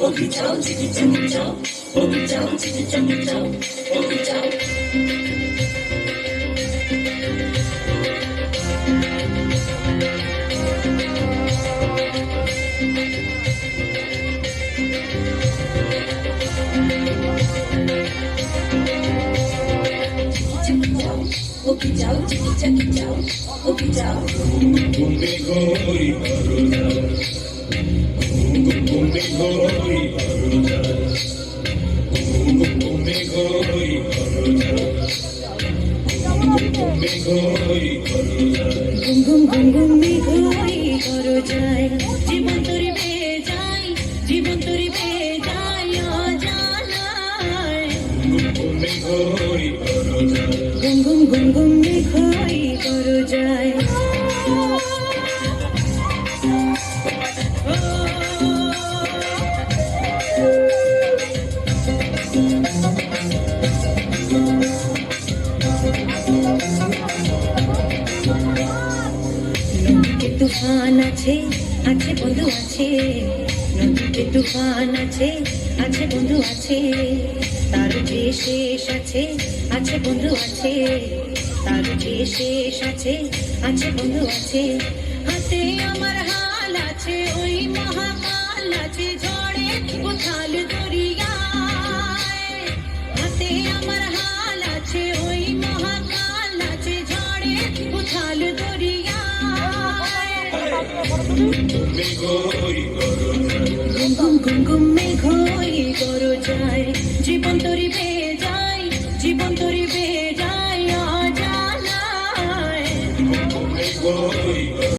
অভিযাও চিকি চাকি যাও, অভিযাও চিকি চাকি যাও, অভিযাও। অভিযাও চিকি চাকি যাও, অভিযাও। ঘুমে ঘুরি করো যাও, ঘুমে ঘুরি করো যাও, ঘুমে ঘুরি করো যাও, ঘুমে ঘুরি করো যাও। ঘুম ঘুম ঘুম ঘুমে ঘুরি করো যায়, জীবন তরি বেয়ে যায়, জীবন তরি বেয়ে যায় অজানায়। ঘুমে ঘুরি করো যাও, ঘুম ঘুম ঘুম ঘুমে ঘুরি করো যায়। নদীতে তুফান আছে, আছে বন্ধু আছে, নদীতে তুফান আছে, আছে বন্ধু আছে, তার যে শেষ আছে, আছে বন্ধু আছে, তার যে শেষ আছে, আছে বন্ধু আছে। হাতে আমার হাল আছে, ওই মহাকাল আছে, ঝড়ে উথাল দরিয়ায়। হাতে আমার হাল আছে, ওই মহাকাল আছে, ঝড়ে উথাল দরিয়ায়। ঘুমে ঘুরি করো যাও, ঘুম ঘুম ঘুম ঘুম মেঘ